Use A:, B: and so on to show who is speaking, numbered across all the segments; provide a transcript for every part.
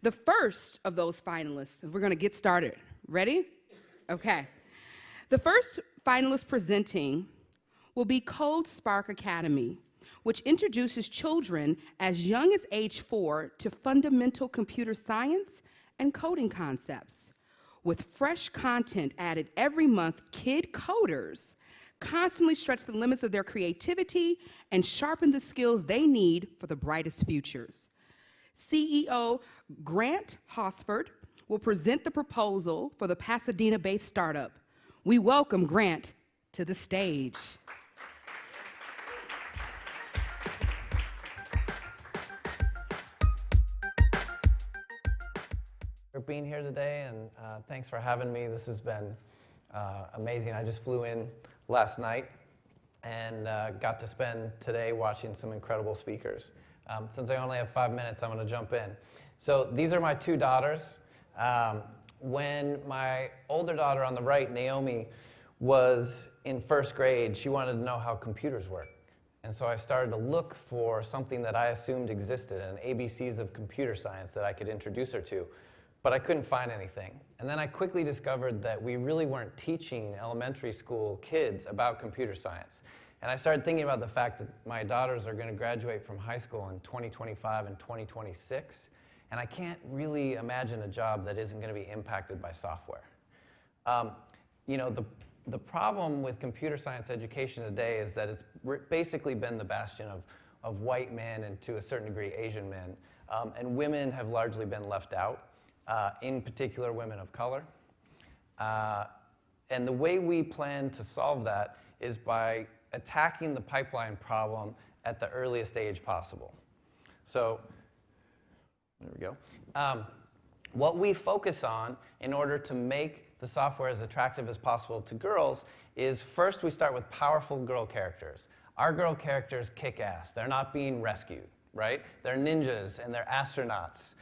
A: The first of those finalists, we're going to get started. Ready? Okay. The first finalist presenting will be codeSpark Academy, which introduces children as young as age 4 to fundamental computer science and coding concepts. With fresh content added every month, kid coders constantly stretch the limits of their creativity and sharpen the skills they need for the brightest futures. CEO Grant Hosford will present the proposal for the Pasadena-based startup. We welcome Grant to the stage.
B: For being here today, and thanks for having me. This has been amazing. I just flew in last night and got to spend today watching some incredible speakers. Since I only have 5 minutes, I'm going to jump in. So these are my two daughters. When my older daughter on the right, Naomi, was in first grade, she wanted to know how computers work. And so I started to look for something that I assumed existed, an ABCs of computer science that I could introduce her to. But I couldn't find anything. And then I quickly discovered that we really weren't teaching elementary school kids about computer science. And I started thinking about the fact that my daughters are going to graduate from high school in 2025 and 2026. And I can't really imagine a job that isn't going to be impacted by software. You know, the problem with computer science education today is that it's basically been the bastion of white men and to a certain degree Asian men. And women have largely been left out. In particular, women of color. And the way we plan to solve that is by attacking the pipeline problem at the earliest age possible. So, there we go. What we focus on in order to make the software as attractive as possible to girls is first we start with powerful girl characters. Our girl characters kick ass. They're not being rescued, right? They're ninjas and they're astronauts.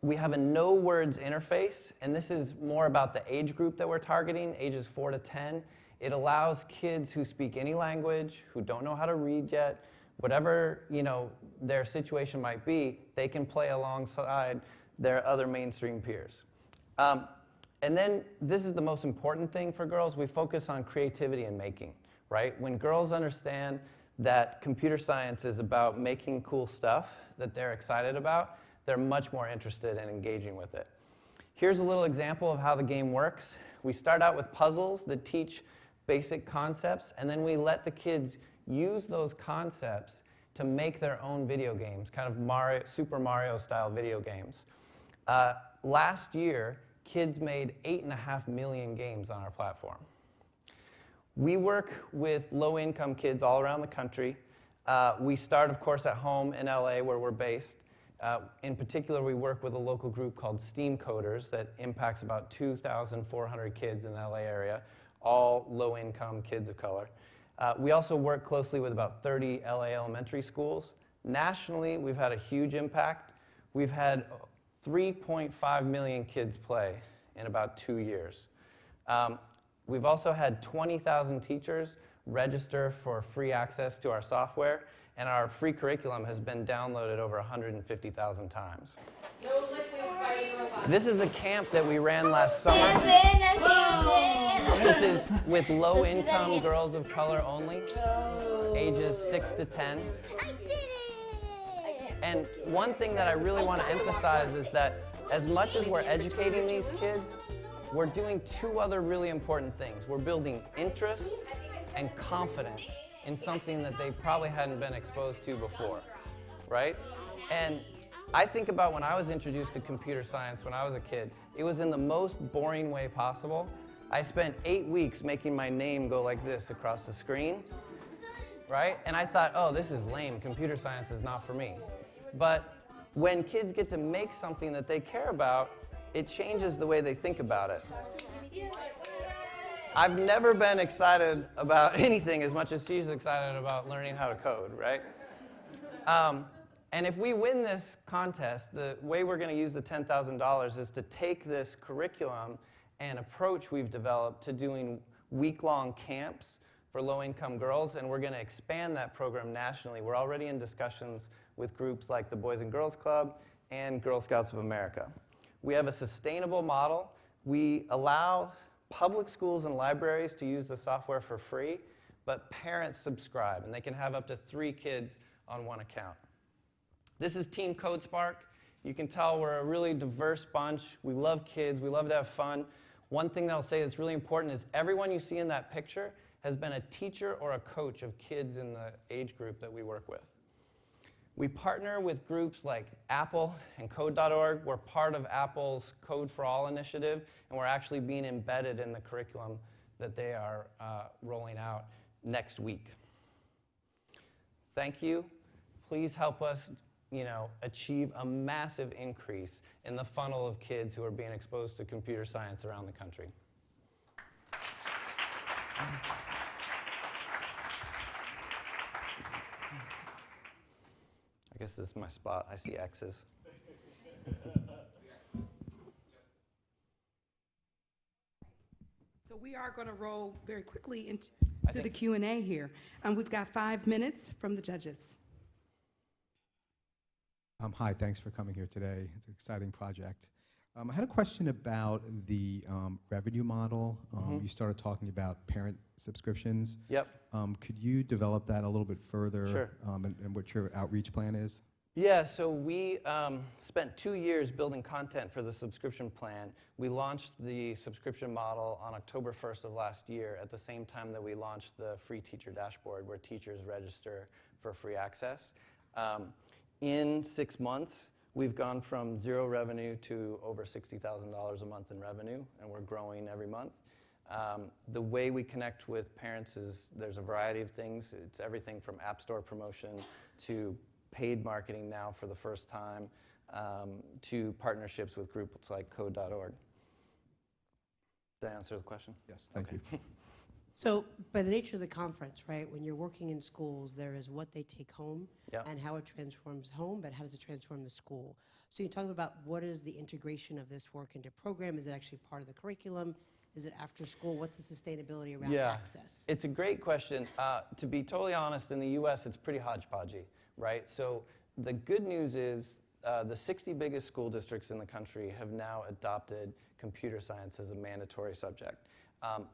B: We have a no words interface, and this is more about the age group that we're targeting, ages 4 to 10. It allows kids who speak any language, who don't know how to read yet, whatever their situation might be, they can play alongside their other mainstream peers. And then this is the most important thing for girls. We focus on creativity and making, right? When girls understand that computer science is about making cool stuff that they're excited about, they're much more interested in engaging with it. Here's a little example of how the game works. We start out with puzzles that teach basic concepts, and then we let the kids use those concepts to make their own video games, kind of Super Mario style video games. Last year, kids made 8.5 million games on our platform. We work with low-income kids all around the country. We start, of course, at home in LA, where we're based. In particular, we work with a local group called STEAM Coders that impacts about 2,400 kids in the LA area, all low-income kids of color. We also work closely with about 30 LA elementary schools. Nationally, we've had a huge impact. We've had 3.5 million kids play in about 2 years. We've also had 20,000 teachers register for free access to our software, and our free curriculum has been downloaded over 150,000 times.
C: No liquid fighting robots.
B: This is a camp that we ran last summer. This is with low-income girls of color only, ages 6 to 10. And one thing that I really want to emphasize is that as much as we're educating these kids, we're doing two other really important things. We're building interest and confidence in something that they probably hadn't been exposed to before, right? And I think about when I was introduced to computer science when I was a kid, it was in the most boring way possible. I spent 8 weeks making my name go like this across the screen, right? And I thought, oh, this is lame. Computer science is not for me. But when kids get to make something that they care about, it changes the way they think about it. I've never been excited about anything as much as she's excited about learning how to code, right? And if we win this contest, the way we're going to use the $10,000 is to take this curriculum and approach we've developed to doing week-long camps for low-income girls, and we're going to expand that program nationally. We're already in discussions with groups like the Boys and Girls Club and Girl Scouts of America. We have a sustainable model. We allow public schools and libraries to use the software for free, but parents subscribe, and they can have up to 3 kids on one account. This is Team CodeSpark. You can tell we're a really diverse bunch. We love kids. We love to have fun. One thing that I'll say that's really important is everyone you see in that picture has been a teacher or a coach of kids in the age group that we work with. We partner with groups like Apple and Code.org. We're part of Apple's Code for All initiative, and we're actually being embedded in the curriculum that they are rolling out next week. Thank you. Please help us, achieve a massive increase in the funnel of kids who are being exposed to computer science around the country. I guess this is my spot. I see X's.
A: So we are going to roll very quickly into the Q&A here. We've got 5 minutes from the judges.
D: Hi, thanks for coming here today. It's an exciting project. I had a question about the revenue model. You started talking about parent subscriptions.
B: Yep.
D: Could you develop that a little bit further?
B: Sure.
D: And what your outreach plan is?
B: Yeah, so we spent 2 years building content for the subscription plan. We launched the subscription model on October 1st of last year at the same time that we launched the free teacher dashboard where teachers register for free access. In 6 months, we've gone from 0 revenue to over $60,000 a month in revenue, and we're growing every month. The way we connect with parents is there's a variety of things. It's everything from App Store promotion to paid marketing now for the first time, to partnerships with groups like code.org. Did I answer the question?
D: Yes, thank you.
E: So by the nature of the conference, right, when you're working in schools, there is what they take home and how it transforms home, but how does it transform the school? So you talk about what is the integration of this work into program? Is it actually part of the curriculum? Is it after school? What's the sustainability around access?
B: It's a great question. To be totally honest, in the US, it's pretty hodgepodgey, right? So the good news is the 60 biggest school districts in the country have now adopted computer science as a mandatory subject.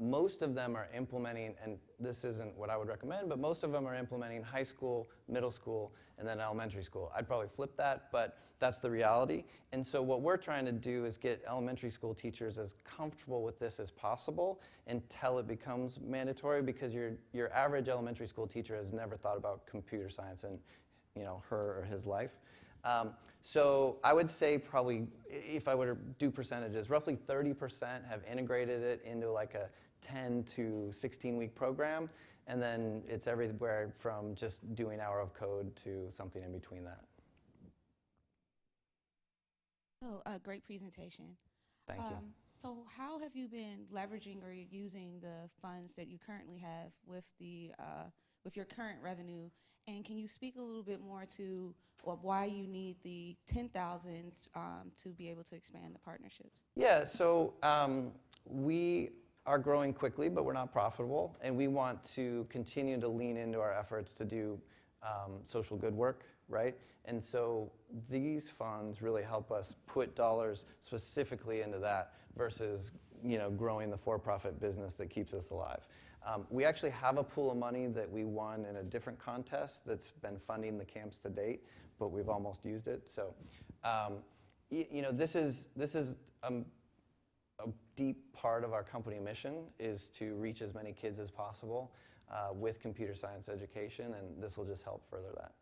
B: Most of them are implementing, and this isn't what I would recommend, but most of them are implementing high school, middle school, and then elementary school. I'd probably flip that, but that's the reality. And so what we're trying to do is get elementary school teachers as comfortable with this as possible until it becomes mandatory, because your average elementary school teacher has never thought about computer science in her or his life. So I would say probably, if I were to do percentages, roughly 30% have integrated it into like a 10 to 16-week program, and then it's everywhere from just doing hour of code to something in between that.
C: Oh, a great presentation.
B: Thank you.
C: So how have you been leveraging or using the funds that you currently have with your current revenue? And can you speak a little bit more to why you need the 10,000 to be able to expand the partnerships?
B: Yeah, so we are growing quickly, but we're not profitable, and we want to continue to lean into our efforts to do social good work, right? And so these funds really help us put dollars specifically into that versus growing the for-profit business that keeps us alive. We actually have a pool of money that we won in a different contest that's been funding the camps to date, but we've almost used it. So, this is a deep part of our company mission, is to reach as many kids as possible with computer science education, and this will just help further that.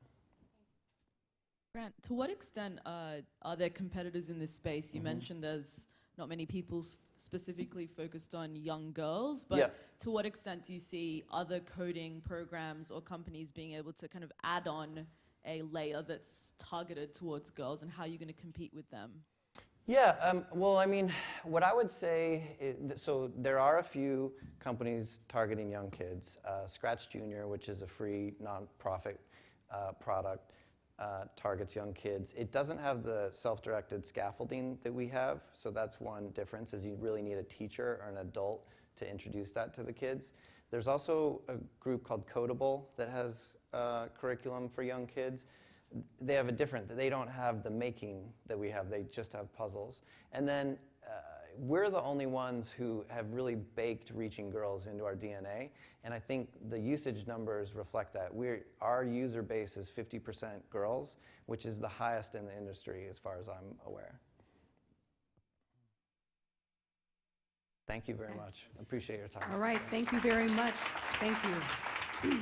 F: Grant, to what extent are there competitors in this space? You mentioned there's not many people specifically focused on young girls, but to what extent do you see other coding programs or companies being able to kind of add on a layer that's targeted towards girls, and how are you going to compete with them?
B: Yeah, well, I mean, what I would say is, so there are a few companies targeting young kids. Scratch Junior, which is a free nonprofit product, targets young kids. It doesn't have the self-directed scaffolding that we have, so that's one difference, is you really need a teacher or an adult to introduce that to the kids. There's also a group called Codable that has curriculum for young kids. they have a different, they don't have the making that we have, they just have puzzles. And then we're the only ones who have really baked reaching girls into our DNA, and I think the usage numbers reflect that. Our user base is 50% girls, which is the highest in the industry as far as I'm aware. Thank you very much. Appreciate your time.
A: All right, thank you very much. Thank you.